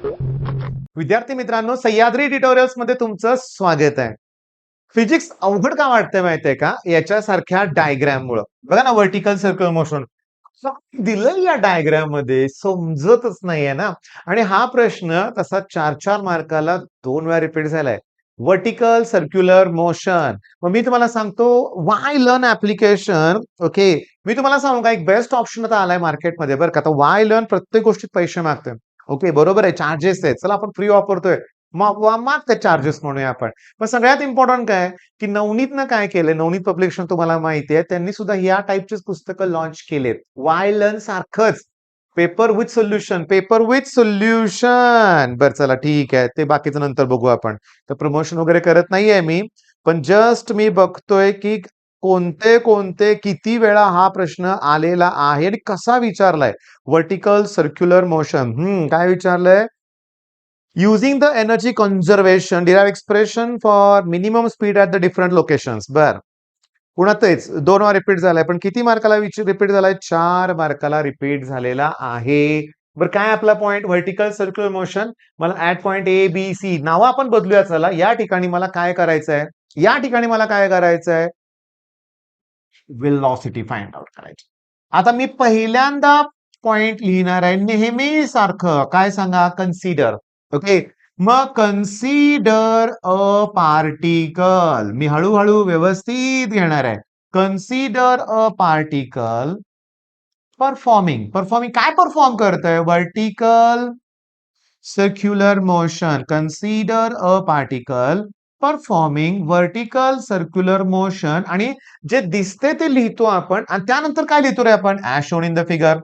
विद्यार्थी मित्रांनो, सह्याद्री ट्युटोरियल्स मध्ये तुमचं स्वागत आहे. फिजिक्स अवघड का वाटतंय माहितीये का? याच्यासारख्या डायग्राम मुळे. बघा ना, व्हर्टिकल सर्क्युलर मोशन दिलंय या डायग्राम मध्ये, समजतच नाहीये ना. आणि हा प्रश्न तसा 4-4 मार्काला 2 वेळा रिपीट झालाय. Vertical circular motion. मग मी तुम्हाला सांगतो व्हाय लर्न ऍप्लिकेशन. ओके, मी तुम्हाला सांगू का, एक बेस्ट ऑप्शन आता आलाय मार्केटमध्ये बरं का. आता व्हाय लर्न प्रत्येक गोष्टीत पैसे मागतोय. ओके, बरोबर आहे, चार्जेस आहेत. चला आपण फ्री वापरतोय, माग ते चार्जेस म्हणूया आपण. पण सगळ्यात इम्पॉर्टंट काय, की नवनीतनं काय केलंय, नवनीत पब्लिकेशन तुम्हाला माहिती आहे, त्यांनी सुद्धा या टाईपचीच पुस्तकं लॉन्च केलेत. वाय लर्न सारखंच paper with solution, paper with solution. बरं चला ठीक आहे, ते बाकीचं नंतर बघू आपण. तर प्रमोशन वगैरे करत नाहीये मी, पण जस्ट मी बघतोय की कोणते कोणते किती वेळा हा प्रश्न आलेला आहे आणि कसा विचारलाय. व्हर्टिकल सर्क्युलर मोशन, काय विचारलंय? Using the energy conservation derive expression for minimum speed at the different locations. बर, पुन्हा तेच 2 वेळा रिपीट झालाय, पण किती मार्काला रिपीट झालाय? 4 मार्काला रिपीट झालेला आहे. बरं, काय आपला पॉइंट? Vertical circular motion. मला at point A B C नावं आपण बदलूया. चला, या ठिकाणी मला काय करायचंय? या ठिकाणी मला काय करायचंय? वेलॉसिटी फाइंड आउट करायची. आता मी पहिल्यांदा पॉइंट लिहिणार आहे नेहमी सारखं. काय सांगा? कन्सिडर. ओके, मग कन्सिडर अ पार्टिकल. मी हळूहळू व्यवस्थित घेणार आहे. Consider a particle performing. Performing काय परफॉर्म करतंय? Vertical circular motion. Consider a particle performing vertical circular motion. आणि जे दिसते ते लिहितो आपण, आणि त्यानंतर काय लिहितो रे आपण? As shown in the figure.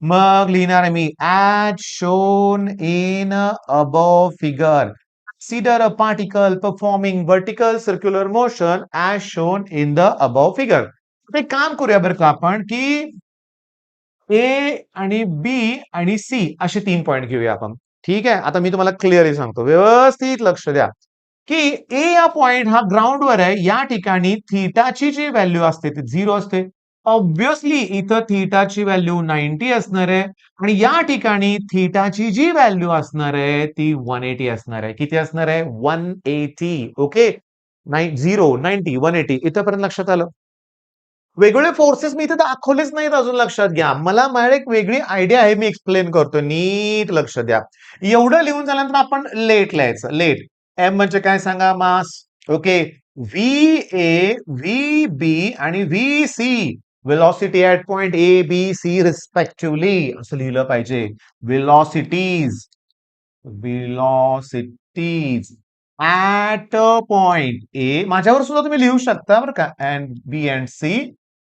मग लिहिणार आहे मी as shown in above figure. Consider a particle performing vertical circular motion as shown in the above figure. एक काम करूया बरं का आपण, की ए आणि बी आणि सी असे 3 पॉइंट घेऊया आपण. ठीक आहे, आता मी तुम्हाला क्लिअरली सांगतो, व्यवस्थित लक्ष द्या, की ए या पॉइंट हा ग्राउंडवर आहे. या ठिकाणी थीटाची जी व्हॅल्यू असते ती 0 असते. ऑब्व्हियसली इथं थीटाची व्हॅल्यू 90 असणार आहे, आणि या ठिकाणी थीटाची जी व्हॅल्यू असणार आहे ती 180 असणार आहे. किती असणार आहे? 180. ओके, 0, 90, 180. इथपर्यंत लक्षात आलं? वेगवेगळे फोर्सेस मी इथे दाखवलेच नाहीत अजून, लक्षात घ्या. मला माझ्याकडे एक वेगळी आयडिया आहे, मी एक्सप्लेन करतो, नीट लक्ष द्या. एवढं लिहून झाल्यानंतर आपण लेट लिहायचं. लेट. एम म्हणजे काय सांगा? Mass. Okay, V A, V B आणि V C velocity at point A B C respectively असं लिहिलं पाहिजे. वेलॉसिटीज, वेलॉसिटीज ऍट पॉइंट ए, माझ्यावर सुद्धा तुम्ही लिहू शकता बरं का, and B and C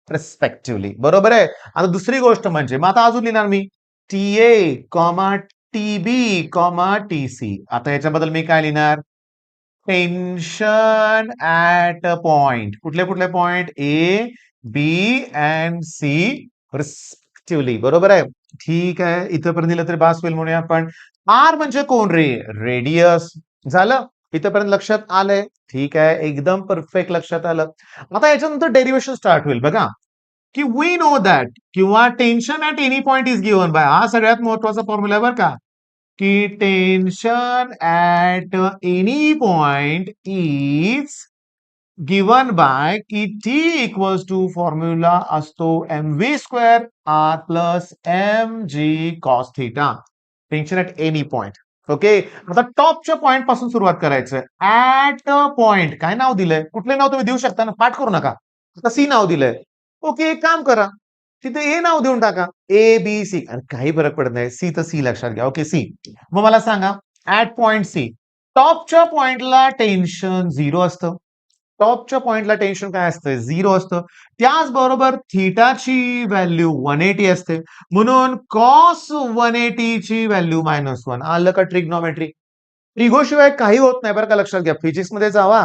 respectively. बरोबर आहे. आता दुसरी गोष्ट म्हणजे, मग आता अजून लिहिणार मी T A comma T B comma T C. आता याच्याबद्दल मी काय लिहिणार? Tension at point. कुठले कुठले point? A B and C respectively. बरोबर आहे. ठीक आहे, इथंपर्यंत दिलं तरी बास होईल म्हणूया आपण. आर म्हणजे कोण रे? रेडियस. झालं, इथंपर्यंत लक्षात आलंय? ठीक आहे, एकदम परफेक्ट लक्षात आलं. आता याच्यानंतर डेरिवेशन स्टार्ट होईल बघा, की वी नो दॅट, किंवा tension at any point is given by. हा सगळ्यात महत्वाचा फॉर्म्युला आहे बरं का, की tension at any point is given by, की टी इक्वल्स टू फॉर्म्युला असतो M V square R plus M G cos theta. Tension at any point. Okay, आता टॉपच्या पॉइंट पासून सुरुवात करायचं. ऍट पॉइंट काय नाव दिलंय? कुठले नाव तुम्ही देऊ शकता ना, पाठ करू नका. आता सी नाव दिलंय. ओके, एक काम करा, तिथे ए नाव देऊन टाका. ए बी सी, काही फरक पडत नाही. सी तर सी लक्षात घ्या. Okay, C. मग मला सांगा, ऍट पॉइंट सी टॉपच्या पॉइंटला टेन्शन 0 असतं. टॉपच्या पॉइंटला टेन्शन काय असतं? 0 असतं. त्याचबरोबर थीटाची व्हॅल्यू 180 असते. म्हणून कॉस 180 ची व्हॅल्यू -1. आलं का ट्रिग्नॉमेट्री? ट्रिगोशिवाय काही होत नाही बरं का, लक्षात घ्या. फिजिक्स मध्ये जावा,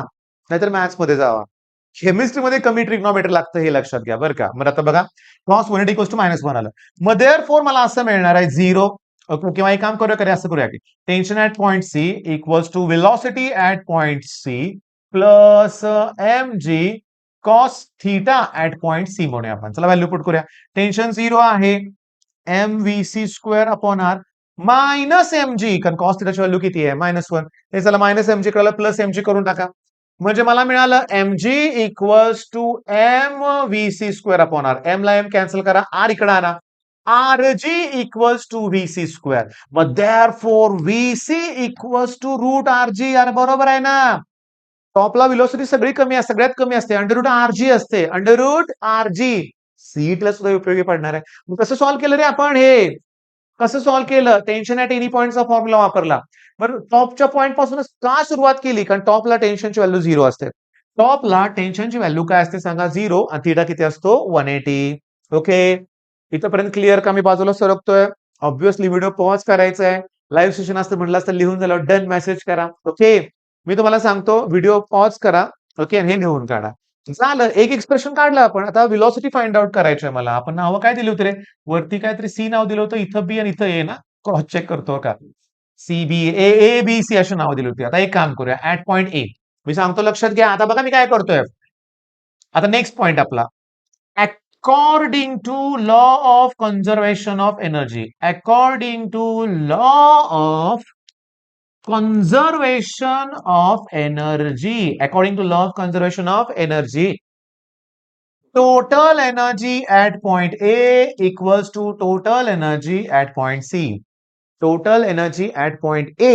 नाहीतर मॅथ्स मध्ये जावा. केमिस्ट्रीमध्ये कमी ट्रिग्नॉमेट्री लागतं, हे लक्षात घ्या बरं का. मग आता बघा, कॉस 180 इक्वल्स टू -1 आलं. मग देअरफॉर मला असं मिळणार आहे 0. ओके, किंवा एक काम करूया, असं करूया की tension at point C equals to velocity at point C plus M G cos theta at point C म्हणूया आपण. चला व्हॅल्यू पुट करूया. टेन्शन 0 आहे, M V C square upon R. Minus M G, कारण कॉस थिटाची व्हॅल्यू किती आहे -1. हे चला मायनस एम जी कळलं, प्लस एम जी करून टाका. म्हणजे मला मिळालं M G equals to M V C square upon R. M ला एम कॅन्सल करा, आर इकडे आणा. R G equals to V C square. मग there four V C equals to root R G. यार बरोबर आहे ना. टॉपला व्हेलॉसिटी सगळी कमी असते, सगळ्यात कमी असते. अंडर रूट आर जी असते. Under root R G. सीटला सुद्धा उपयोगी पडणार आहे. मग कसं सॉल्व्ह केलं रे आपण हे? कसं सॉल्व्ह केलं? टेन्शन ॲट एनी पॉइंटचा फॉर्म्युला वापरला. बरं टॉपच्या पॉइंट पासूनच का सुरुवात केली? कारण टॉपला टेन्शनची व्हॅल्यू 0 असते. टॉपला टेन्शनची व्हॅल्यू काय असते सांगा? 0 आणि थिटा किती असतो? 180. ओके. इथपर्यंत क्लिअर का? मी बाजूला सरकतोय. ऑब्व्हियसली व्हिडिओ पॉज करायचा आहे. लाईव्ह सेशन असतं म्हटलं असतं लिहून झालं डन मेसेज करा. ओके. मी तुम्हाला सांगतो व्हिडिओ पॉज करा. ओके. आणि हे लिहून काढा. झालं. एक एक्सप्रेशन काढलं आपण. आता व्हेलॉसिटी फाइंड आउट करायची आहे मला. आपण नावं काय दिली होती रे? वरती काहीतरी सी नाव दिलं होतं, इथं बी आणि इथं ए ना? क्रॉस चेक करतो का? सी बी ए ए बी सी अशी नावं दिली होती. आता एक काम करूया. ऍट पॉइंट ए. मी सांगतो लक्षात घ्या. आता बघा मी काय करतोय. आता नेक्स्ट पॉइंट आपला. According to law of conservation of energy. According to law of conservation of energy. According to law of conservation of energy. Total energy at point A equals to total energy at point C. Total energy at point A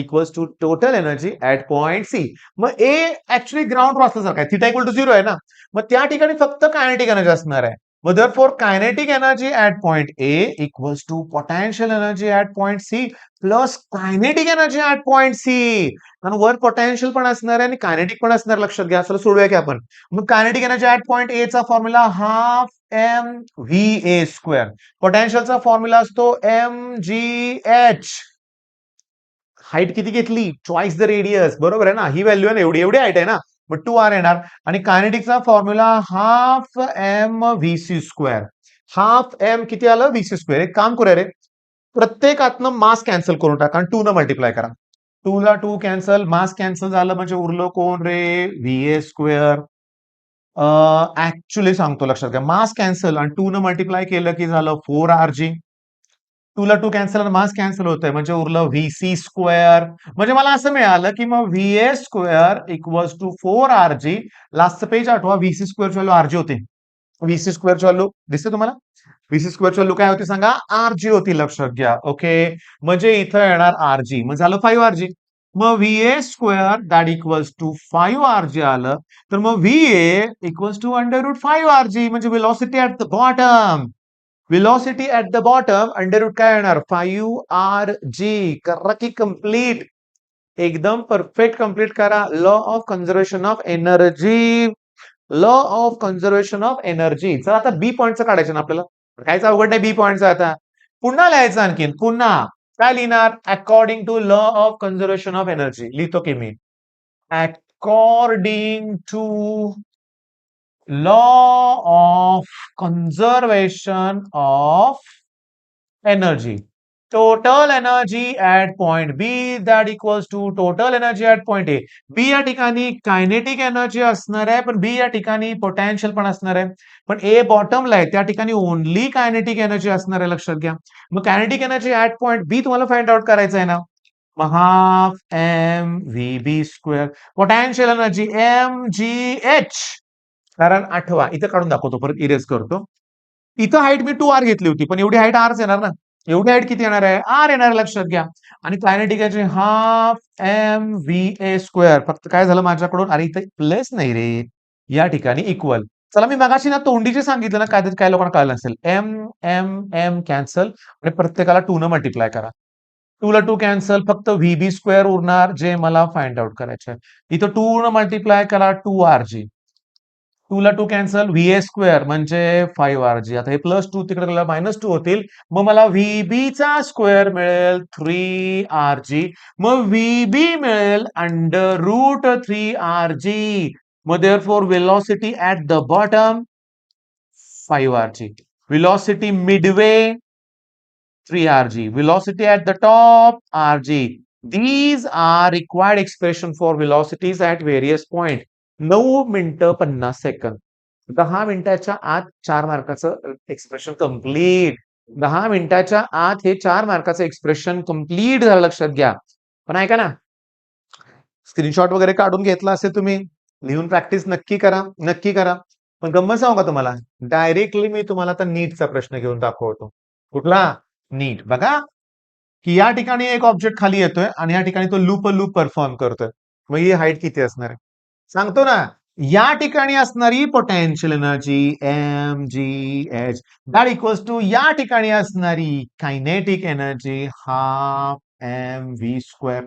equals to total energy at point C. मग A actually ground असल्यासारखं आहे. Theta equal to 0 आहे ना. मग त्या ठिकाणी फक्त kinetic energy असणार आहे. मग therefore kinetic energy at point A equals to potential energy at point C plus kinetic energy at point C. कारण वर पोटेन्शियल पण असणार आहे आणि कायनेटिक पण असणार. लक्षात घ्या. चला सोडूया की आपण. मग kinetic energy at point A चा formula half M V A square. पोटेन्शियलचा फॉर्म्युला असतो एम जी एच. हाईट किती घेतली? Twice the radius. बरोबर आहे ना. ही व्हॅल्यू आहे ना, एवढी एवढी हाईट आहे ना. मग 2r येणार. आणि कायनेटिकचा formula half M V C square. Half M किती आलं? V C square. एक काम करूया रे. प्रत्येकातनं मास कॅन्सल करून टाका आणि 2 न मल्टिप्लाय करा. 2 ला 2 कॅन्सल, मास कॅन्सल झालं म्हणजे उरलं कोण रे? V A square. ऍक्च्युली सांगतो लक्षात घ्या. मास कॅन्सल आणि 2 न मल्टिप्लाय केलं की झालं 4 RG. 2 ला 2 कॅन्सल आणि मास कॅन्सल होतंय म्हणजे उरलं व्ही सी स्क्वेअर. म्हणजे मला असं मिळालं की मग V A square equals to 4 RG. लास्टचं पेज आठवा. व्ही सी स्क्वेअरची व्हॅल्यू RG होती. व्ही सी स्क्वेअरची व्हॅल्यू दिसते तुम्हाला? व्ही सी स्क्वेअरची व्हॅल्यू काय होती सांगा? RG होती. लक्षात घ्या. ओके. म्हणजे इथं येणार RG. मग झालं 5 RG. मग V A square that equals to 5 RG आलं. तर मग V A equals to under root 5 RG म्हणजे velocity at the bottom. Velocity at the bottom under root काय येणार? 5 RG. करा की कम्प्लीट. एकदम परफेक्ट कम्प्लीट करा. Law of conservation of energy. Law of conservation of energy. चला आता बी पॉईंटचं काढायचं ना आपल्याला. कायच अवघड नाही बी पॉईंटचं आता. पुन्हा लिहायचं आणखीन. पुन्हा काय लिहिणार? According to law of conservation of energy. लिहितो की मी. According to law of conservation of energy. Total energy at point B that equals to total energy at point A. B या ठिकाणी कायनेटिक एनर्जी असणार आहे, पण B या ठिकाणी पोटेन्शियल पण असणार आहे. पण A बॉटमला आहे, त्या ठिकाणी ओनली कायनेटिक एनर्जी असणार आहे. लक्षात घ्या. मग kinetic energy at point B तुम्हाला फाइंड आउट करायचं आहे ना. मग half M V B square. Potential energy M G H. कारण आठवा इथं काढून दाखवतो, परत इरेज करतो. इथं हाईट मी 2R घेतली होती, पण एवढी हाईट आरच येणार ना. एवढी हाईट किती येणार आहे? आर येणार आहे. लक्षात घ्या. आणि kinetic half M V A square. फक्त काय झालं माझ्याकडून? अरे इथं प्लस नाही रे, या ठिकाणी इक्वल. चला मी मगाशी ना तोंडीचे सांगितलं ना, काय लोकांना कळलं नसेल. एम एम एम कॅन्सल आणि प्रत्येकाला 2 न मल्टिप्लाय करा. 2 ला 2 कॅन्सल, फक्त व्ही बी स्क्वेअर उरणार जे मला फाइंड आउट करायचे आहे. इथं 2 न मल्टिप्लाय करा 2RG. 2 ला 2 कॅन्सल, व्ही ए स्क्वेअर म्हणजे 5RG. आता हे प्लस 2 तिकडे गेला -2 होतील. मग मला व्हीबी चा स्क्वेअर मिळेल 3RG. मग व्हीबी मिळेल अंडर रूट 3RG. मग therefore velocity at the bottom 5RG. Velocity midway 3RG. Velocity at the top RG. These are required expression for velocities at various point. 9 मिनिटं 50 सेकंद. 10 मिनिटाच्या आत 4 मार्काचं expression complete. 10 मिनिटाच्या आत हे 4 मार्काचं expression complete झालं लक्षात घ्या. पण ऐका ना, स्क्रीनशॉट वगैरे काढून घेतला असेल तुम्ही, लिहून प्रॅक्टिस नक्की करा, नक्की करा. पण गंमत सांगू का तुम्हाला? डायरेक्टली मी तुम्हाला आता नीटचा प्रश्न घेऊन दाखवतो. कुठला? नीट. बघा, की या ठिकाणी एक ऑब्जेक्ट खाली येतोय आणि या ठिकाणी तो लूप परफॉर्म करतोय. मग ही हाईट किती असणार आहे? सांगतो ना, या ठिकाणी असणारी potential energy mgh that equals to या ठिकाणी असणारी kinetic energy half mv square.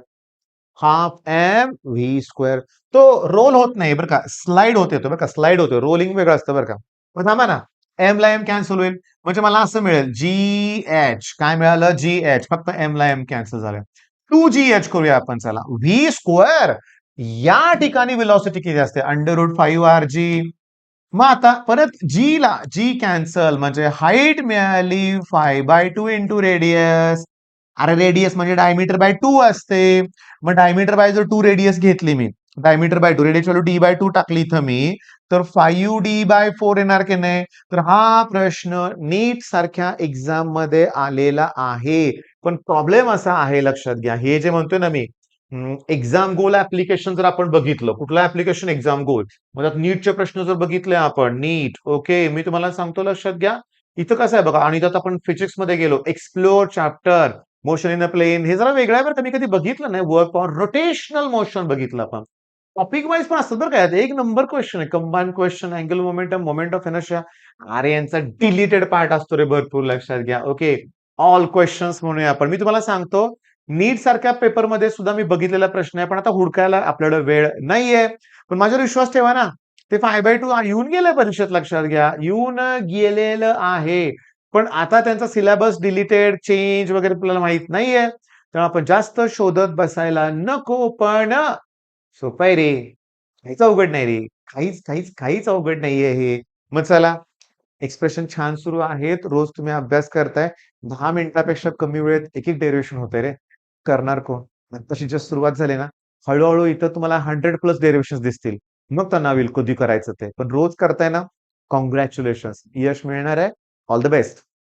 Half M V square. तो रोल होत नाही बरं का, स्लाइड होत येतो बरं का, स्लाइड होतो. रोलिंग वेगळं असतं बरं का. मग थांबा ना, एम ला एम कॅन्सल होईल. म्हणजे मला असं मिळेल जी एच. काय मिळालं? G H. फक्त एम ला एम कॅन्सल झालं. 2gh करूया आपण, चला. V square. या ठिकाणी व्हेलॉसिटी किती असते? √5rg. मग आता परत जी कॅन्सल, म्हणजे हाईट मिळाली 5/2 इंटू रेडियस. अरे रेडियस म्हणजे डायमीटर बाय 2 असते. मग डायमीटर बाय जर 2 रेडियस घेतली मी, diameter by 2 radius value d/2 टाकली इथं मी, तर 5d/4 येणार की नाही? तर हा प्रश्न नीट सारख्या एक्झाम मध्ये आलेला आहे. पण प्रॉब्लेम असा आहे, लक्षात घ्या, हे जे म्हणतोय ना मी, एक्झाम गोल ऍप्लिकेशन जर आपण बघितलं, कुठलं ऍप्लिकेशन? एक्झाम गोल. मग त्यात नीटचे प्रश्न जर बघितले आपण, नीट, ओके, मी तुम्हाला सांगतो, लक्षात घ्या. इथं कसं आहे बघा, आणि त्यात आपण फिजिक्स मध्ये गेलो, explore chapter, motion in a plane, हे जरा वेगळं आहे बरं का, मी कधी बघितलं नाही. वर्क ऑन रोटेशनल मोशन बघितलं आपण. टॉपिक वाईज पण असतात बरं का, एक नंबर क्वेश्चन आहे. Combine question, angle momentum, moment of inertia. अरे यांचा डिलीटेड पार्ट असतो रे भरपूर, लक्षात घ्या. ओके, ऑल क्वेश्चन्स म्हणूया आपण. मी तुम्हाला सांगतो, नीट सारख्या पेपरमध्ये सुद्धा मी बघितलेला प्रश्न आहे, पण आता हुडकायला आपल्याला वेळ नाहीये. पण माझ्यावर विश्वास ठेवा ना, ते 5/2 येऊन गेलं परीक्षेत, लक्षात घ्या. येऊन गेलेलं आहे. पण आता त्यांचा सिलेबस डिलीटेड, चेंज वगैरे आपल्याला माहित नाहीये. तर आपण जास्त शोधत बसायला नको. पण सोपं आहे रे. काहीच अवघड नाही रे. काहीच अवघड नाहीये हे. मग चला, एक्सप्रेशन छान सुरू आहेत. रोज तुम्ही अभ्यास करताय. 10 मिनिटापेक्षा कमी वेळेत एक डेरिव्हेशन होतंय रे. करणार कोण? तशी जस्ट सुरुवात झाली ना, हळू इथं तुम्हाला 100+ डेरिव्हेशन्स दिसतील. मग तणाव येईल कधी करायचं ते. पण रोज करताय ना, काँग्रॅच्युलेशन्स. यश मिळणार आहे. All the best.